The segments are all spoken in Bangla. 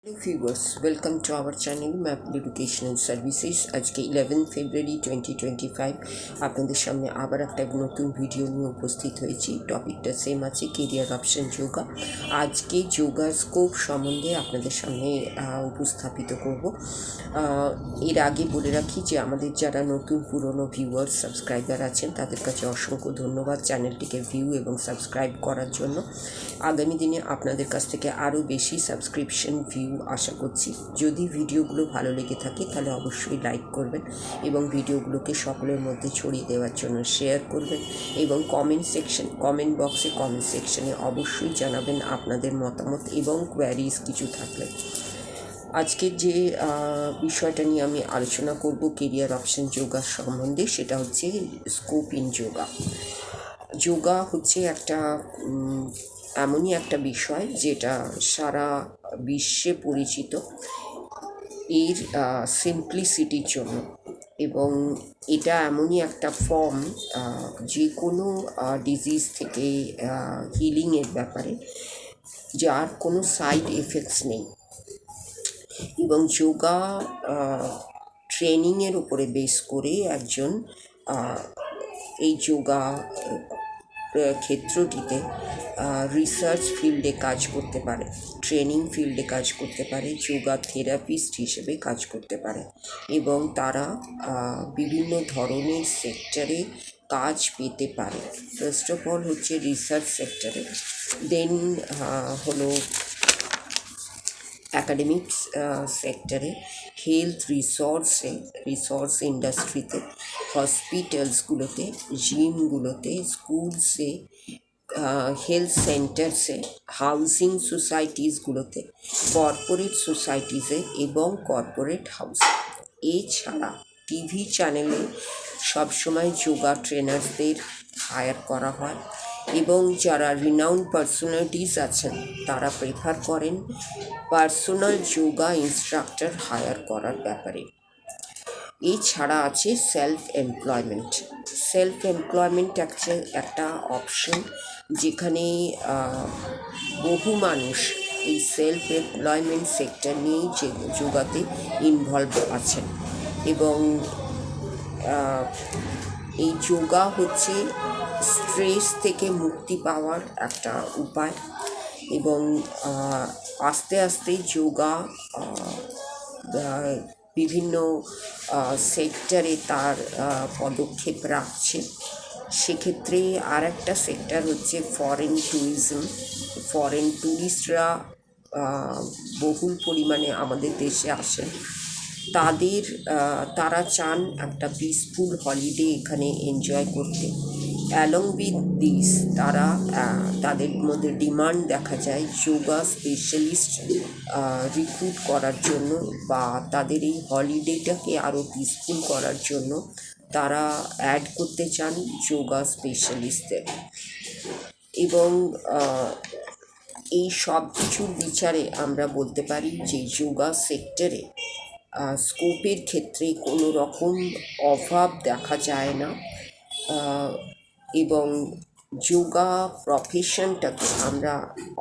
Hello viewers, welcome to our channel Maple educational services. আজকে 11 ফেব্রুয়ারি 2025 আপনাদের সামনে আবার একটা নতুন ভিডিও নিয়ে উপস্থিত হয়েছি। টপিকটা সেম আছে, কেরিয়ার অপশন যোগা। আজকে যোগার স্কোপ সম্বন্ধে আপনাদের সামনে উপস্থাপিত করব। এর আগে বলে রাখি যে আমাদের যারা নতুন পুরনো ভিউয়ার্স সাবস্ক্রাইবার আছেন তাদের কাছে অসংখ্য ধন্যবাদ চ্যানেলটিকে ভিউ এবং সাবস্ক্রাইব করার জন্য। আগামী দিনে আপনাদের কাছ থেকে আরও বেশি সাবস্ক্রিপশন ভিউ আশা করছি। যদি ভিডিওগুলো ভালো লেগে থাকে তাহলে অবশ্যই লাইক করবেন এবং ভিডিওগুলোকে সকলের মধ্যে ছড়িয়ে দেওয়ার জন্য শেয়ার করবেন এবং কমেন্ট সেকশনে অবশ্যই জানাবেন আপনাদের মতামত এবং কোয়ারিজ কিছু থাকলে। আজকের যে বিষয়টা নিয়ে আমি আলোচনা করব কেরিয়ার অপশন যোগা সম্বন্ধে, সেটা হচ্ছে স্কোপ ইন যোগা। যোগা হচ্ছে একটা এমনই একটা বিষয় যেটা সারা বিশ্বে পরিচিত এর সিম্পলিসিটির জন্য, এবং এটা এমনই একটা ফর্ম যে কোনো ডিজিজ থেকে হিলিংয়ের ব্যাপারে, যার কোনো সাইড এফেক্টস নেই। এবং যোগা ট্রেনিংয়ের উপরে বেস করে একজন এই যোগা ক্ষেত্রটিতে রিসার্চ ফিল্ডে কাজ করতে পারে, ট্রেনিং ফিল্ডে কাজ করতে পারে, যোগা থেরাপিস্ট হিসেবে কাজ করতে পারে এবং তারা বিভিন্ন ধরনের সেক্টরে কাজ পেতে পারে। ফার্স্ট অফ অল হচ্ছে রিসার্চ সেক্টরে, দেন হলো অ্যাকাডেমিক্স সেক্টরে, হেলথ রিসোর্স ইন্ডাস্ট্রিতে, হসপিটালসগুলোতে, জিমগুলোতে, স্কুলসে, হেলথ সেন্টারসে, হাউজিং সোসাইটিসগুলোতে, কর্পোরেট সোসাইটিসে এবং কর্পোরেট হাউসে। এছাড়া টিভি চ্যানেলে সবসময় যোগা ট্রেনার্সদের হায়ার করা হয় এবং যারা রিনাউন্ড পার্সোনালিটিস আছেন তারা প্রেফার করেন পার্সোনাল যোগা ইনস্ট্রাক্টর হায়ার করার ব্যাপারে। এছাড়া আছে সেলফ এমপ্লয়মেন্ট একটা অপশন, যেখানে বহু মানুষ এই সেলফ এমপ্লয়মেন্ট সেক্টর নিয়েই যোগাতে ইনভলভ আছেন। এবং এই যোগা হচ্ছে স্ট্রেস থেকে মুক্তি পাওয়ার একটা উপায়, এবং আস্তে আস্তে যোগা বিভিন্ন সেক্টরে তার পদক্ষেপ রাখছে। সেক্ষেত্রে আর একটা সেক্টর হচ্ছে ফরেন ট্যুরিস্টরা বহুল পরিমাণে আমাদের দেশে আসেন। তারা চান একটা পিসফুল হলিডে এখানে এনজয় করতে। অ্যালং উইথ দিস তাদের মধ্যে ডিমান্ড দেখা যায় যোগা স্পেশালিস্ট রিক্রুট করার জন্য, বা তাদের এই হলিডেটাকে আরও পিসফুল করার জন্য তারা অ্যাড করতে চান যোগা স্পেশালিস্টদের। এবং এই সব কিছুর বিচারে আমরা বলতে পারি যে যোগা সেক্টরে স্কোপের ক্ষেত্রে কোনো রকম অভাব দেখা যায় না, এবং যোগা প্রফেশনটাকে আমরা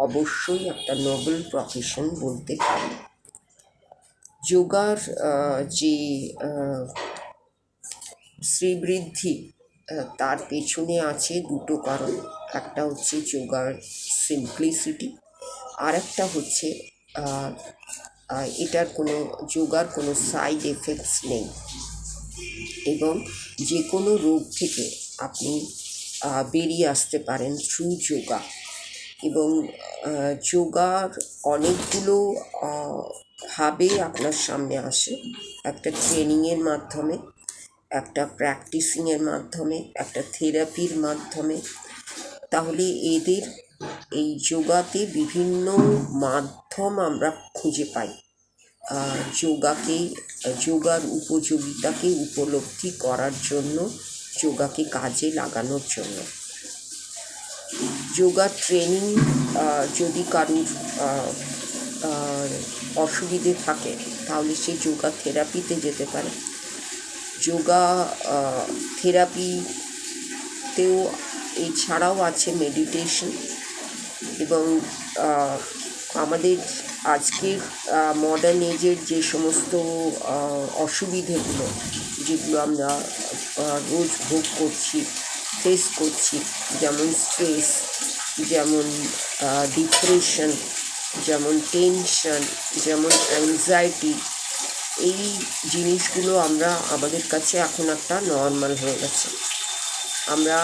অবশ্যই একটা নোবেল প্রফেশন বলতে পারি। যোগার যে শ্রীবৃদ্ধি, তার পেছনে আছে দুটো কারণ। একটা হচ্ছে যোগার সিম্পলিসিটি, আর একটা হচ্ছে যোগার কোনো সাইড এফেক্টস নেই, এবং যে কোনো রোগ থেকে আপনি বেরিয়ে আসতে পারেন থ্রু যোগা। এবং যোগার অনেকগুলো ভাবে আপনার সামনে আসে, একটা ট্রেনিংয়ের মাধ্যমে, একটা প্র্যাকটিসিংয়ের মাধ্যমে, একটা থেরাপির মাধ্যমে। তাহলে এই যোগাতে বিভিন্ন মাধ্যম আমরা খুঁজে পাই যোগার উপযোগিতাকে উপলব্ধি করার জন্য, যোগাকে কাজে লাগানোর জন্য। যোগা ট্রেনিং যদি কারুর অসুবিধে থাকে তাহলে সে যোগা থেরাপিতে যেতে পারে। যোগা থেরাপিতেও এছাড়াও আছে মেডিটেশন, এবং আমাদের আজকের মডার্ন এজের যে সমস্ত অসুবিধেগুলো যেগুলো আমরা রোজ ভোগ করছি, ফেস করছি, যেমন স্ট্রেস, যেমন ডিপ্রেশন, যেমন টেনশন, যেমন অ্যাংজাইটি, এই জিনিসগুলো আমাদের কাছে এখন একটা নর্মাল হয়ে গেছে। আমরা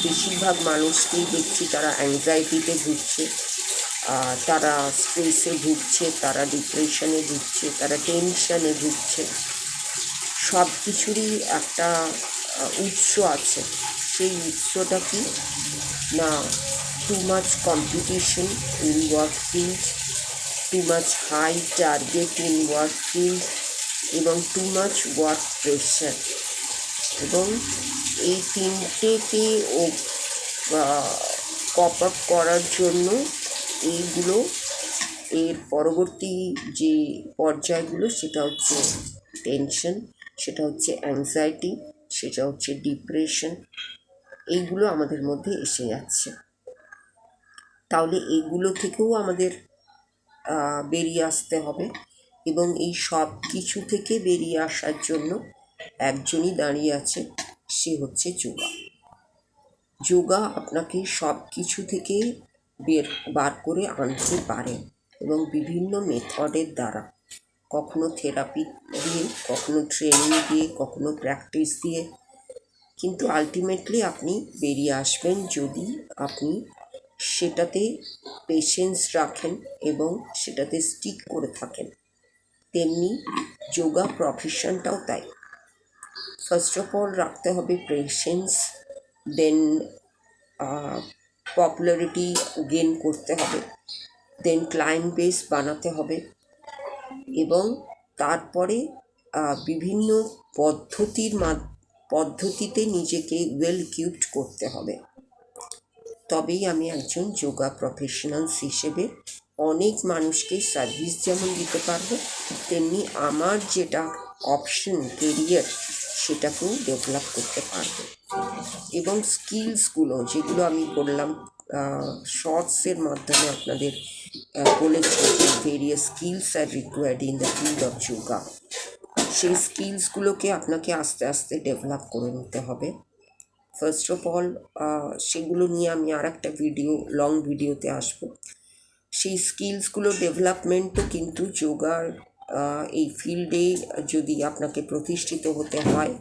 বেশিরভাগ মানুষকেই দেখছি তারা অ্যাংজাইটিতে ভুগছে, তারা স্ট্রেসে ভুগছে, তারা ডিপ্রেশনে ভুগছে, তারা টেনশনে ভুগছে। সব কিছুরই একটা উৎস আছে। সেই উৎসটা কি না, too much competition in work field, too much high target in work field এবং টু মাচ ওয়ার্ক প্রেশার। এবং এই তিনটেকে কপ আপ করার জন্য এইগুলো, এর পরবর্তী যে পর্যায়গুলো সেটা হচ্ছে টেনশন, সেটা হচ্ছে অ্যাংজাইটি, সেটা হচ্ছে ডিপ্রেশন, এইগুলো আমাদের মধ্যে এসে যাচ্ছে। তাহলে এইগুলো থেকেও আমাদের বেরিয়ে আসতে হবে, এবং এই সব কিছু থেকে বেরিয়ে আসার জন্য একজনই দাঁড়িয়ে আছে, সে হচ্ছে যোগা। যোগা আপনাকে সব কিছু থেকে বার করে আনতে পারে, এবং বিভিন্ন মেথডের দ্বারা, কখনো থেরাপি দিয়ে, কখনো ট্রেনিং দিয়ে, কখনো প্র্যাকটিস দিয়ে, কিন্তু আলটিমেটলি আপনি বেরিয়ে আসবেন যদি আপনি সেটাতে পেশেন্স রাখেন এবং সেটাতে স্টিক করে থাকেন। তেমনি যোগা প্রফেশনটাও তাই। ফার্স্ট অফ অল রাখতে হবে পেশেন্স, দেন পপুলারিটি গেইন করতে হবে, দেন ক্লায়েন্ট বেস বানাতে হবে, এবং তারপরে বিভিন্ন পদ্ধতিতে নিজেকে ওয়েল ইকুইপড করতে হবে। তবেই আমি একজন যোগা প্রফেশনালস হিসেবে অনেক মানুষকে সার্ভিস যেমন দিতে পারবো, তেমনি আমার যেটা অপশন কেরিয়ার সেটাকেও ডেভেলপ করতে পারবো। এবং স্কিলসগুলো যেগুলো আমি বললাম, শর্টসের মাধ্যমে আপনাদের বলেছি যে various skills R required in the field of yoga, সেই স্কিলসগুলোকে আপনাকে আস্তে আস্তে ডেভেলপ করে নিতে হবে। ফার্স্ট অফ অল সেগুলো নিয়ে আমি আর একটা লং ভিডিওতে আসবো। সেই স্কিলসগুলো ডেভেলপমেন্টও কিন্তু যোগার এই ফিল্ডে যদি আপনাকে প্রতিষ্ঠিত হতে হয়,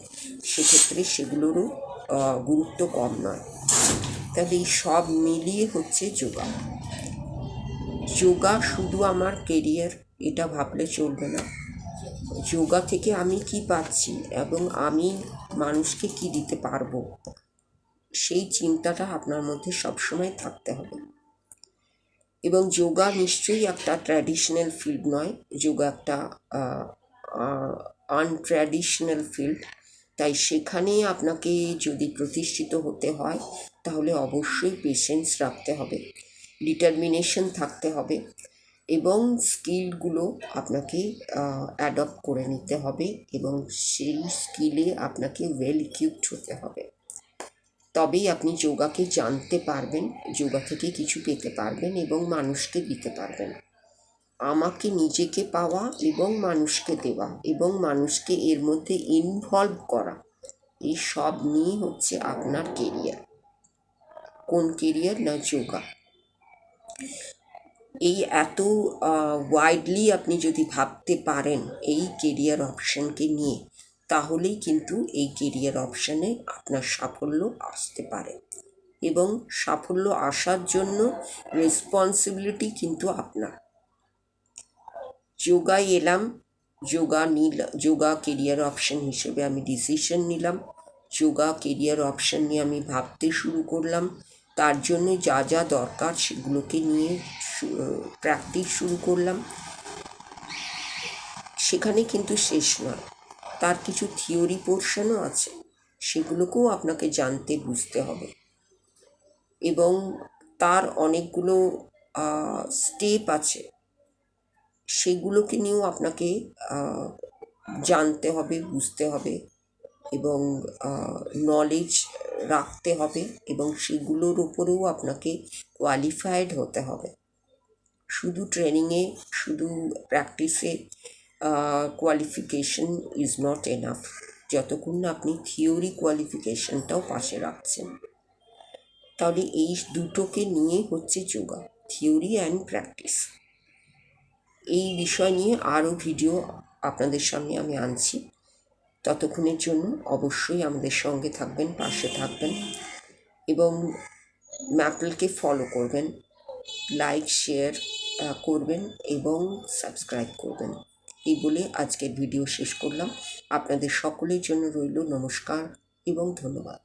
সেক্ষেত্রে সেগুলোরও গুরুত্ব কম নয়। তাহলে এই সব মিলিয়ে হচ্ছে যোগা। যোগা শুধু আমার কেরিয়ার এটা ভাবলে চলবে না। যোগা থেকে আমি কি পাচ্ছি এবং আমি মানুষকে কি দিতে পারবো, সেই চিন্তাটা আপনার মধ্যে সবসময় থাকতে হবে। এবং যোগা নিশ্চয়ই একটা ট্র্যাডিশনাল ফিল্ড নয়, যোগা একটা আনট্র্যাডিশনাল ফিল্ড। তাই সেখানে আপনাকে যদি প্রতিষ্ঠিত হতে হয়, তাহলে অবশ্যই পেশেন্স রাখতে হবে, ডিটারমিনেশন থাকতে হবে, এবং স্কিলগুলো আপনাকে অ্যাডপ্ট করে নিতে হবে, এবং সেই স্কিলে আপনাকে ওয়েল ইকুইপড হতে হবে। তবেই আপনি যোগাকে জানতে পারবেন, যোগা থেকে কিছু পেতে পারবেন এবং মানুষকে দিতে পারবেন। আমাকে নিজেকে পাওয়া এবং মানুষকে দেওয়া এবং মানুষকে এর মধ্যে ইনভলভ করা, এই সব নিয়ে হচ্ছে আপনার কেরিয়ার। কোন কেরিয়ার না যোগা। এই এত ওয়াইডলি আপনি যদি ভাবতে পারেন এই কেরিয়ার অপশানকে নিয়ে, তাহলেই কিন্তু এই কেরিয়ার অপশানে আপনার সাফল্য আসতে পারে, এবং সাফল্য আসার জন্য রেসপন্সিবিলিটি কিন্তু আপনার। যোগায় এলাম, যোগা কেরিয়ার অপশান হিসেবে আমি ডিসিশন নিলাম, যোগা কেরিয়ার অপশান নিয়ে আমি ভাবতে শুরু করলাম, তার জন্য যা যা দরকার সেগুলোকে নিয়ে প্র্যাকটিস শুরু করলাম। সেখানে কিন্তু শেষ নয়, তার কিছু থিওরি পোর্শনও আছে, সেগুলোকেও আপনাকে জানতে বুঝতে হবে, এবং তার অনেকগুলো স্টেপ আছে, সেগুলোকে নিয়েও আপনাকে জানতে হবে, বুঝতে হবে, এবং নলেজ রাখতে হবে, এবং সেগুলোর উপরেও আপনাকে কোয়ালিফাইড হতে হবে। শুধু ট্রেনিংয়ে, শুধু প্র্যাকটিসে কোয়ালিফিকেশন ইজ নট এনাফ, যতক্ষণ না আপনি থিওরি কোয়ালিফিকেশনটাও পাশে রাখছেন। তাহলে এই দুটোকে নিয়ে হচ্ছে যোগা, থিওরি অ্যান্ড প্র্যাকটিস। এই বিষয় নিয়ে আরও ভিডিও আপনাদের সামনে আমি আনছি। ততক্ষণের জন্য অবশ্যই আমাদের সঙ্গে থাকবেন, পাশে থাকবেন এবং ম্যাপলকে ফলো করবেন, লাইক শেয়ার করবেন এবং সাবস্ক্রাইব করবেন। এই বলে আজকের ভিডিও শেষ করলাম। আপনাদের সকলের জন্য রইল নমস্কার এবং ধন্যবাদ।